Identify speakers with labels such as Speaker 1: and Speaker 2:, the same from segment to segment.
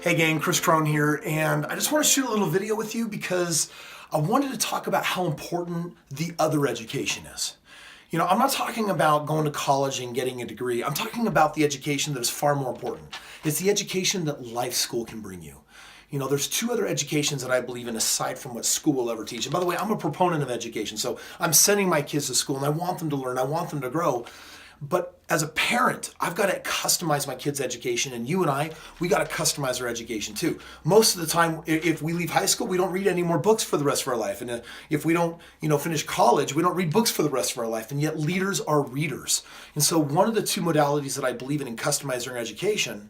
Speaker 1: Hey gang, Kris Krohn here, and I just want to shoot a little video with you because I wanted to talk about how important the other education is. You know, I'm not talking about going to college and getting a degree. I'm talking about the education that is far more important. It's the education that life school can bring you. You know, there's two other educations that I believe in aside from what school will ever teach. And by the way, I'm a proponent of education, so I'm sending my kids to school and I want them to learn, I want them to grow. But as a parent, I've got to customize my kids' education, and you and we got to customize our education too. Most of the time, if we leave high school, we don't read any more books for the rest of our life. And if we don't, finish college, we don't read books for the rest of our life. And yet leaders are readers. And so one of the two modalities that I believe in customizing our education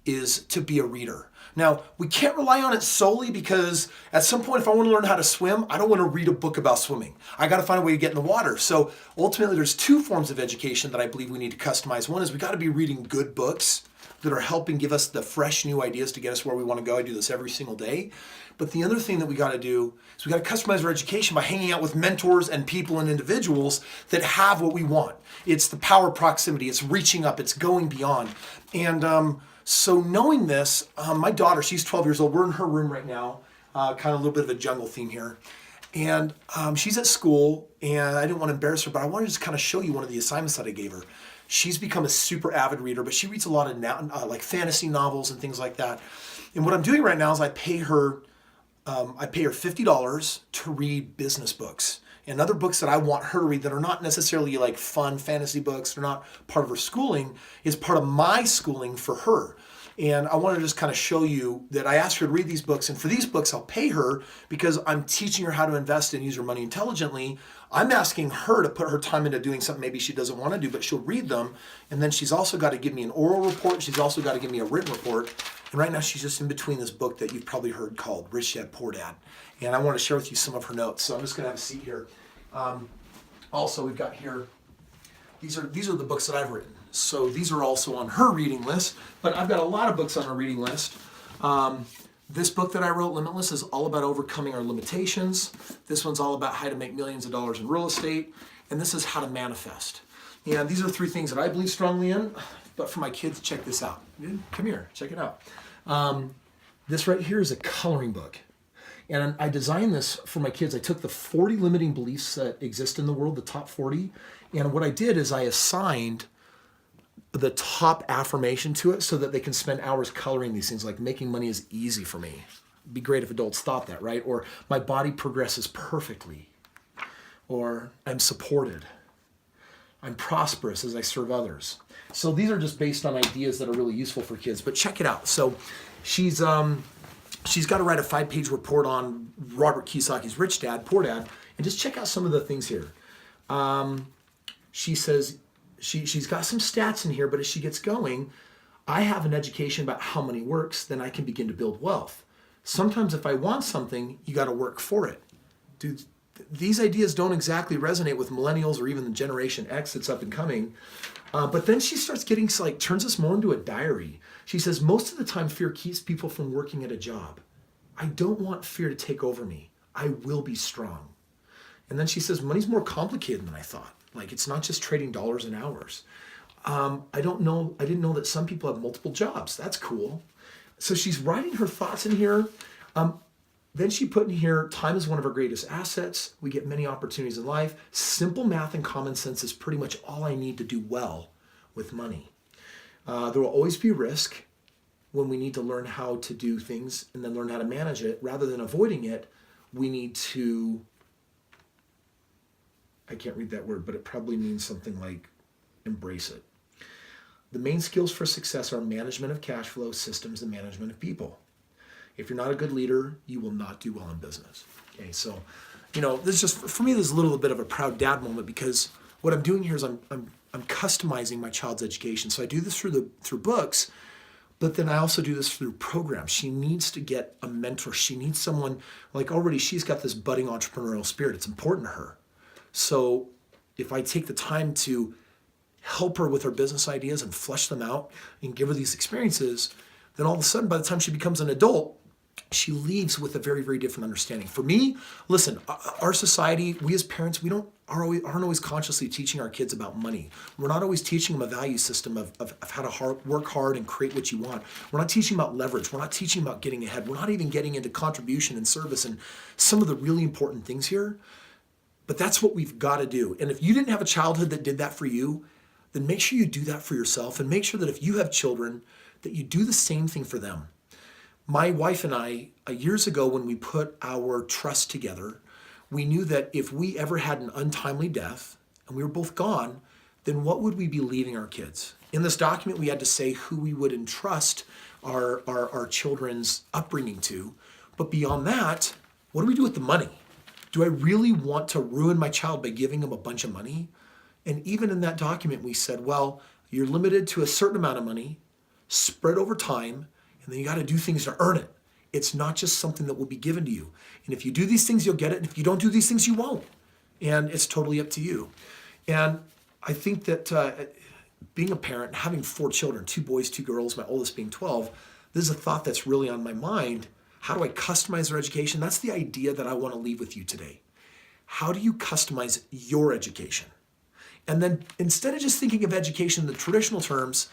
Speaker 1: is to be a reader. Now, we can't rely on it solely because at some point, if I want to learn how to swim, I don't want to read a book about swimming. I got to find a way to get in the water. So ultimately, there's two forms of education that I believe we need to customize. One is we got to be reading good books that are helping give us the fresh new ideas to get us where we want to go. I do this every single day. But the other thing that we got to do is we got to customize our education by hanging out with mentors and people and individuals that have what we want. It's the power of proximity. It's reaching up. It's going beyond. And so knowing this, my daughter, she's 12 years old. We're in her room right now, kind of a little bit of a jungle theme here. And she's at school, and I didn't want to embarrass her, but I wanted to just kind of show you one of the assignments that I gave her. She's become a super avid reader, but she reads a lot of like fantasy novels and things like that. And what I'm doing right now is I pay her $50 to read business books and other books that I want her to read that are not necessarily like fun fantasy books. They're not part of her schooling. It's part of my schooling for her. And I want to just kind of show you that I asked her to read these books. And for these books, I'll pay her because I'm teaching her how to invest and use her money intelligently. I'm asking her to put her time into doing something maybe she doesn't want to do, but she'll read them. And then she's also got to give me an oral report. She's also got to give me a written report. And right now she's just in between this book that you've probably heard called Rich Dad, Poor Dad. And I want to share with you some of her notes. So I'm just going to have a seat here. Also, we've got here, these are the books that I've written. So these are also on her reading list, but I've got a lot of books on her reading list. This book that I wrote, Limitless, is all about overcoming our limitations. This one's all about how to make millions of dollars in real estate. And this is how to manifest. And these are three things that I believe strongly in. But for my kids, check this out. Come here, check it out. This right here is a coloring book. And I designed this for my kids. I took the 40 limiting beliefs that exist in the world, the top 40. And what I did is I assigned the top affirmation to it so that they can spend hours coloring these things, like making money is easy for me. It'd be great if adults thought that, right? Or my body progresses perfectly. Or I'm supported. I'm prosperous as I serve others. So these are just based on ideas that are really useful for kids. But check it out. So she's got to write a 5-page report on Robert Kiyosaki's Rich Dad, Poor Dad. And just check out some of the things here. She says, she's got some stats in here, but as she gets going, I have an education about how money works, then I can begin to build wealth. Sometimes if I want something, you got to work for it. Dude, these ideas don't exactly resonate with millennials or even the Generation X that's up and coming. But then she starts getting, turns this more into a diary. She says, most of the time fear keeps people from working at a job. I don't want fear to take over me. I will be strong. And then she says, money's more complicated than I thought. Like, it's not just trading dollars and hours. I didn't know that some people have multiple jobs. That's cool. So she's writing her thoughts in here. Then she put in here, time is one of our greatest assets. We get many opportunities in life. Simple math and common sense is pretty much all I need to do well with money. There will always be risk when we need to learn how to do things and then learn how to manage it. Rather than avoiding it, we need to, I can't read that word, but it probably means something like embrace it. The main skills for success are management of cash flow, systems, and management of people. If you're not a good leader, you will not do well in business. Okay, so, this is just, for me, this is a little bit of a proud dad moment because what I'm doing here is I'm customizing my child's education. So I do this through books, but then I also do this through programs. She needs to get a mentor. She needs someone, like already she's got this budding entrepreneurial spirit. It's important to her. So if I take the time to help her with her business ideas and flesh them out and give her these experiences, then all of a sudden, by the time she becomes an adult, she leaves with a very, very different understanding. For me, listen, our society, we as parents, we aren't always consciously teaching our kids about money. We're not always teaching them a value system of how to work hard and create what you want. We're not teaching about leverage. We're not teaching about getting ahead. We're not even getting into contribution and service and some of the really important things here. But that's what we've got to do. And if you didn't have a childhood that did that for you, then make sure you do that for yourself, and make sure that if you have children, that you do the same thing for them. My wife and I, years ago when we put our trust together, we knew that if we ever had an untimely death and we were both gone, then what would we be leaving our kids? In this document, we had to say who we would entrust our children's upbringing to. But beyond that, what do we do with the money? Do I really want to ruin my child by giving them a bunch of money? And even in that document, we said, well, you're limited to a certain amount of money, spread over time, and then you got to do things to earn it. It's not just something that will be given to you. And if you do these things, you'll get it. And if you don't do these things, you won't. And it's totally up to you. And I think that being a parent, having 4 children, 2 boys, 2 girls, my oldest being 12, this is a thought that's really on my mind. How do I customize their education? That's the idea that I want to leave with you today. How do you customize your education? And then instead of just thinking of education in the traditional terms,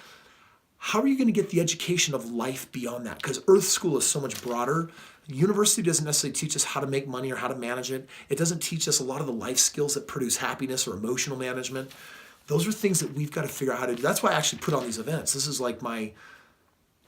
Speaker 1: how are you going to get the education of life beyond that? Because Earth School is so much broader. University doesn't necessarily teach us how to make money or how to manage it. It doesn't teach us a lot of the life skills that produce happiness or emotional management. Those are things that we've got to figure out how to do. That's why I actually put on these events. This is like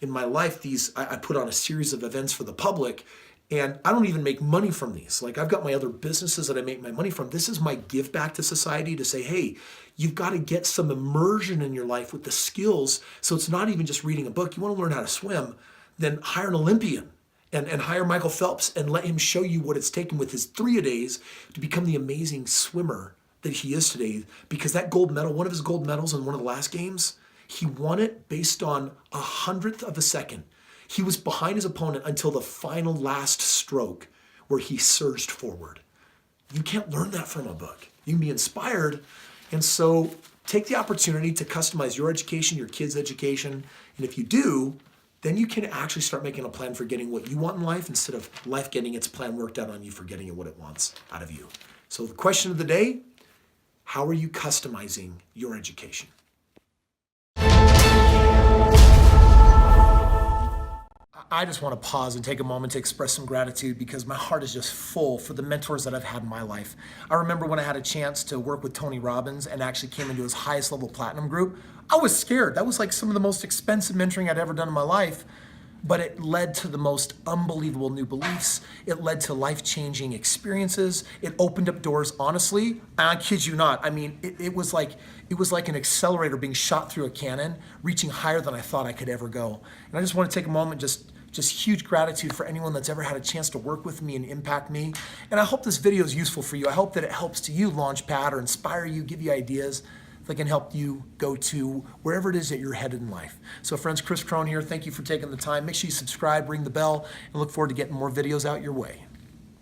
Speaker 1: in my life, I put on a series of events for the public, and I don't even make money from these. Like, I've got my other businesses that I make my money from. This is my give back to society to say, hey, you've got to get some immersion in your life with the skills. So it's not even just reading a book. You want to learn how to swim, then hire an Olympian and hire Michael Phelps and let him show you what it's taken with his 3-a-days to become the amazing swimmer that he is today. Because that gold medal, one of his gold medals in one of the last games, he won it based on 1/100th of a second. He was behind his opponent until the final last stroke where he surged forward. You can't learn that from a book. You can be inspired. And so take the opportunity to customize your education, your kids' education. And if you do, then you can actually start making a plan for getting what you want in life instead of life getting its plan worked out on you for getting what it wants out of you. So the question of the day, how are you customizing your education? I just want to pause and take a moment to express some gratitude because my heart is just full for the mentors that I've had in my life. I remember when I had a chance to work with Tony Robbins and actually came into his highest level platinum group, I was scared. That was like some of the most expensive mentoring I'd ever done in my life, but it led to the most unbelievable new beliefs. It led to life-changing experiences. It opened up doors, honestly. I kid you not. I mean, it was like an accelerator being shot through a cannon, reaching higher than I thought I could ever go. And I just want to take a moment, just huge gratitude for anyone that's ever had a chance to work with me and impact me. And I hope this video is useful for you. I hope that it helps to you launchpad or inspire you, give you ideas that can help you go to wherever it is that you're headed in life. So friends, Kris Krohn here. Thank you for taking the time. Make sure you subscribe, ring the bell, and look forward to getting more videos out your way.